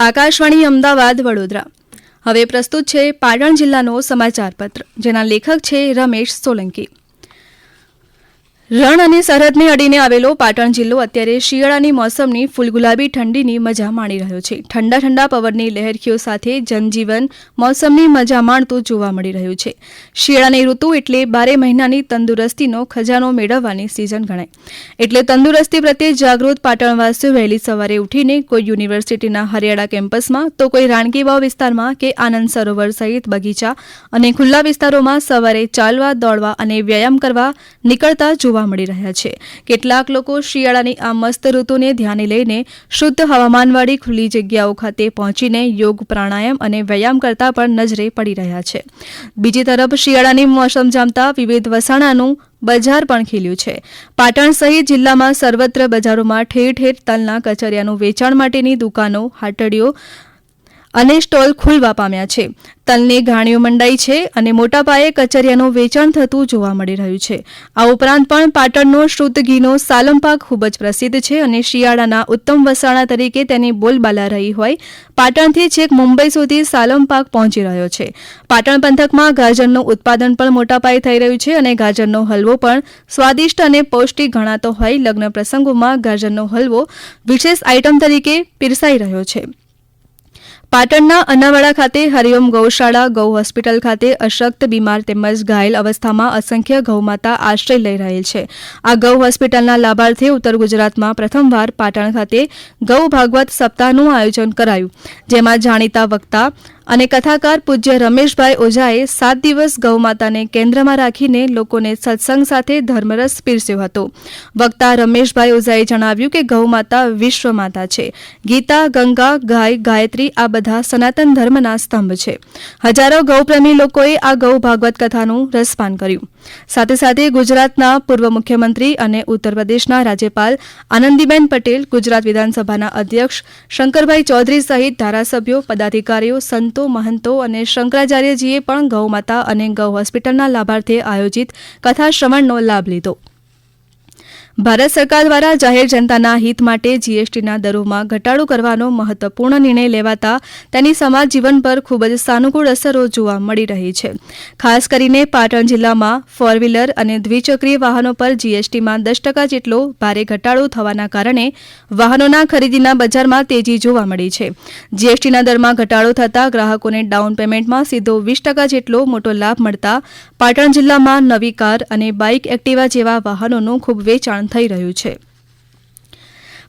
આકાશવાણી અમદાવાદ વડોદરા. હવે પ્રસ્તુત છે પાટણ જિલ્લાનો સમાચાર પત્ર, જેના લેખક છે રમેશ સોલંકી. રણ અને સરહદને અડીને આવેલો પાટણ જિલ્લો અત્યારે શિયાળાની મોસમની ફૂલગુલાબી ઠંડીની મજા માણી રહ્યો છે. ઠંડા ઠંડા પવનની લહેરખીઓ સાથે જનજીવન મોસમની મજા માણતું જોવા મળી રહ્યું છે. શિયાળાની ઋતુ એટલે 12 મહિનાની તંદુરસ્તીનો ખજાનો મેળવવાની સિઝન ગણાય. એટલે તંદુરસ્તી પ્રત્યે જાગૃત પાટણવાસીઓ વહેલી સવારે ઉઠીને કોઈ યુનિવર્સિટીના હરિયાળા કેમ્પસમાં તો કોઈ રાણકી વાવ વિસ્તારમાં કે આનંદ સરોવર સહિત બગીચા અને ખુલ્લા વિસ્તારોમાં સવારે ચાલવા, દોડવા અને વ્યાયામ કરવા નીકળતા જોવા મળી રહ્યા છે. કેટલાક લોકો શિયાળાની આ મસ્ત ઋતુને ધ્યાને લઈને શુદ્ધ હવામાનવાળી ખુલ્લી જગ્યાઓ ખાતે પહોંચીને યોગ, પ્રાણાયામ અને વ્યાયામ કરતા પણ નજરે પડી રહ્યા છે. બીજી તરફ શિયાળાની મોસમ જામતા વિવિધ વસાણાનું બજાર પણ ખીલ્યું છે. પાટણ સહિત જિલ્લામાં સર્વત્ર બજારોમાં ઠેર ઠેર તલના કચરિયાનું વેચાણ માટેની દુકાનો, હાટડીઓ અને સ્ટોલ ખુલવા પામ્યા છે. તલની ઘાણીઓ મંડાઈ છે અને મોટા પાયે કચરિયાનું વેચાણ થતું જોવા મળી રહ્યું છે. આ ઉપરાંત પણ પાટણનો શુદ્ધ ઘીનો સાલમ પાક ખૂબ જ પ્રસિદ્ધ છે અને શિયાળાના ઉત્તમ વસાણા તરીકે તેની બોલબાલા રહી હોય પાટણથી છેક મુંબઈ સુધી સાલમ પાક પહોંચી રહ્યો છે. પાટણ પંથકમાં ગાજરનું ઉત્પાદન પણ મોટા પાયે થઈ રહ્યું છે અને ગાજરનો હલવો પણ સ્વાદિષ્ટ અને પૌષ્ટિક ગણાતો હોય લગ્ન પ્રસંગોમાં ગાજરનો હલવો વિશેષ આઇટમ તરીકે પીરસાઈ રહ્યો છે. પાટણના અનાવાડા ખાતે હરિઓમ ગૌશાળા, ગૌ હોસ્પિટલ ખાતે અશક્ત, બીમાર તેમજ ઘાયલ અવસ્થામાં અસંખ્ય ગૌમાતા આશ્રય લઈ રહેલ છે. આ ગૌ હોસ્પિટલના લાભાર્થે ઉત્તર ગુજરાતમાં પ્રથમવાર પાટણ ખાતે ગૌ ભાગવત સપ્તાહનું આયોજન કરાયું, જેમાં જાણીતા વક્તા અને કથાકાર પૂજ્ય રમેશભાઈ ઓઝાએ 7 દિવસ ગૌમાતાને કેન્દ્રમાં રાખીને લોકોને સત્સંગ સાથે ધર્મરસ પીરસ્યો હતો. વક્તા રમેશભાઈ ઓઝાએ જણાવ્યું કે ગૌમાતા વિશ્વમાતા છે. ગીતા, ગંગા, ગાય, ગાયત્રી આ બધા સનાતન ધર્મના સ્તંભ છે. હજારો ગૌપ્રેમી લોકોએ આ ગૌ ભાગવત કથાનું રસપાન કર્યું. સાથે સાથે ગુજરાતના પૂર્વ મુખ્યમંત્રી અને ઉત્તર પ્રદેશના રાજ્યપાલ આનંદીબેન પટેલ, ગુજરાત વિધાનસભાના અધ્યક્ષ શંકરભાઈ ચૌધરી સહિત ધારાસભ્યો, પદાધિકારીઓ, સંતો, મહંતો અને શંકરાચાર્યજીએ પણ ગૌમાતા અને ગૌ હોસ્પિટલના લાભાર્થે આયોજિત કથા શ્રવણનો લાભ લીધો. ભારત સરકાર દ્વારા જાહેર જનતાના હિત માટે જીએસટીના દરોમાં ઘટાડો કરવાનો મહત્વપૂર્ણ નિર્ણય લેવાતા તેની સમાજ જીવન પર ખૂબ જ સાનુકૂળ અસરો જોવા મળી રહી છે. ખાસ કરીને પાટણ જિલ્લામાં 4 વ્હીલર અને દ્વિચક્રીય વાહનો પર જીએસટીમાં 10% જેટલો ભારે ઘટાડો થવાના કારણે વાહનોના ખરીદીના બજારમાં તેજી જોવા મળી છે. જીએસટીના દરમાં ઘટાડો થતાં ગ્રાહકોને ડાઉન પેમેન્ટમાં સીધો 20% જેટલો મોટો લાભ મળતા પાટણ જિલ્લામાં નવી કાર અને બાઇક, એક્ટિવા જેવા વાહનોનું ખૂબ વેચાણ થઈ રહ્યું છે.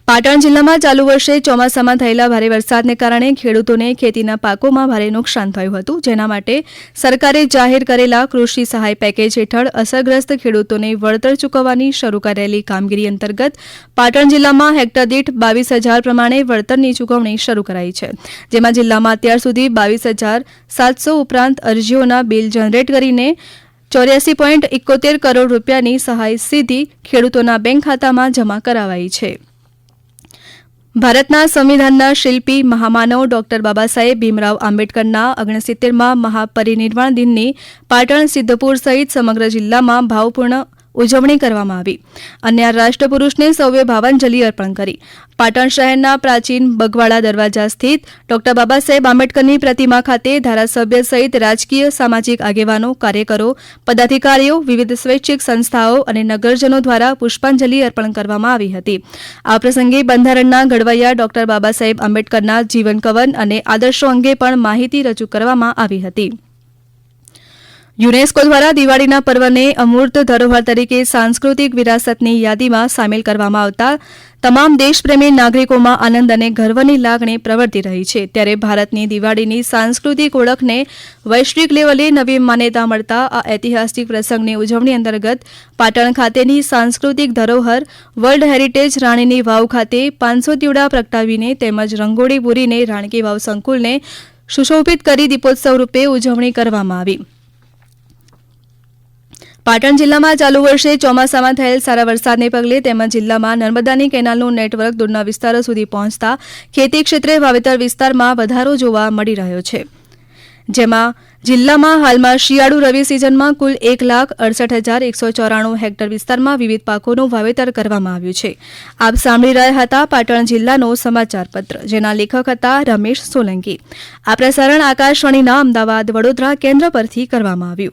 પાટણ જિલ્લામાં ચાલુ વર્ષે ચોમાસામાં થયેલા ભારે વરસાદને કારણે ખેડૂતોને ખેતીના પાકોમાં ભારે નુકસાન થયું હતું, જેના માટે સરકારે જાહેર કરેલા કૃષિ સહાય પેકેજ હેઠળ અસરગ્રસ્ત ખેડૂતોને વળતર ચૂકવવાની શરૂ કરેલી કામગીરી અંતર્ગત પાટણ જિલ્લામાં હેક્ટર દીઠ 22,000 પ્રમાણે વળતરની ચૂકવણી શરૂ કરાઈ છે. જેમાં જિલ્લામાં અત્યાર સુધી 22,700 ઉપરાંત અરજીઓના બિલ જનરેટ કરીને 84.71 કરોડ રૂપિયાની સહાય સીધી ખેડૂતોના બેંક ખાતામાં જમા કરાવાઈ છે. ભારતના સંવિધાનના શિલ્પી મહામાનવ ડોક્ટર બાબા સાહેબ ભીમરાવ આંબેડકરના 69મા મહાપરિનિર્વાણ દિનની પાટણ, સિદ્ધપુર સહિત સમગ્ર જિલ્લામાં ભાવપૂર્ણ ઉજવણી કરવામાં આવી અને આ રાષ્ટ્રપુરુષને સૌએ ભાવાંજલિ અર્પણ કરી. પાટણ શહેરના પ્રાચીન બગવાડા દરવાજા સ્થિત ડોક્ટર બાબા સાહેબ આંબેડકરની પ્રતિમા ખાતે ધારાસભ્ય સહિત રાજકીય, સામાજિક આગેવાનો, કાર્યકરો, પદાધિકારીઓ, વિવિધ સ્વૈચ્છિક સંસ્થાઓ અને નગરજનો દ્વારા પુષ્પાંજલિ અર્પણ કરવામાં આવી હતી. આ પ્રસંગે બંધારણના ઘડવૈયા ડોક્ટર બાબા સાહેબ આંબેડકરના જીવન કવન અને આદર્શો અંગે પણ માહિતી રજૂ કરવામાં આવી હતી. યુનેસ્કો દ્વારા દિવાળીના પર્વને અમૂર્ત ધરોહર તરીકે સાંસ્કૃતિક વિરાસતની યાદીમાં સામેલ કરવામાં આવતા તમામ દેશપ્રેમી નાગરિકોમાં આનંદ અને ગર્વની લાગણી પ્રવર્તી રહી છે. ત્યારે ભારતની દિવાળીની સાંસ્કૃતિક ઓળખને વૈશ્વિક લેવલે નવી માન્યતા મળતા આ ઐતિહાસિક પ્રસંગની ઉજવણી અંતર્ગત પાટણ ખાતેની સાંસ્કૃતિક ધરોહર વર્લ્ડ હેરિટેજ રાણીની વાવ ખાતે 500 દીવડા પ્રગટાવીને તેમજ રંગોળી પૂરીને રાણકી વાવ સંકુલને સુશોભિત કરી દીપોત્સવ રૂપે ઉજવણી કરવામાં આવી. પાટણ જિલ્લામાં ચાલુ વર્ષે ચોમાસામાં થયેલ સારા વરસાદને પગલે તેમજ જિલ્લામાં નર્મદાની કેનાલનું નેટવર્ક દૂરના વિસ્તારો સુધી પહોંચતા ખેતી ક્ષેત્રે વાવેતર વિસ્તારમાં વધારો જોવા મળી રહ્યો છે. જેમાં જિલ્લામાં હાલમાં શિયાળુ રવિ સિઝનમાં કુલ 1,68,194 હેક્ટર વિસ્તારમાં વિવિધ પાકોનું વાવેતર કરવામાં આવ્યું છે. આપ સાંભળી રહ્યા હતા પાટણ જિલ્લાનો સમાચાર પત્ર, જેના લેખક હતા રમેશ સોલંકી. આ પ્રસારણ આકાશવાણીના અમદાવાદ વડોદરા કેન્દ્ર પરથી કરવામાં આવ્યું.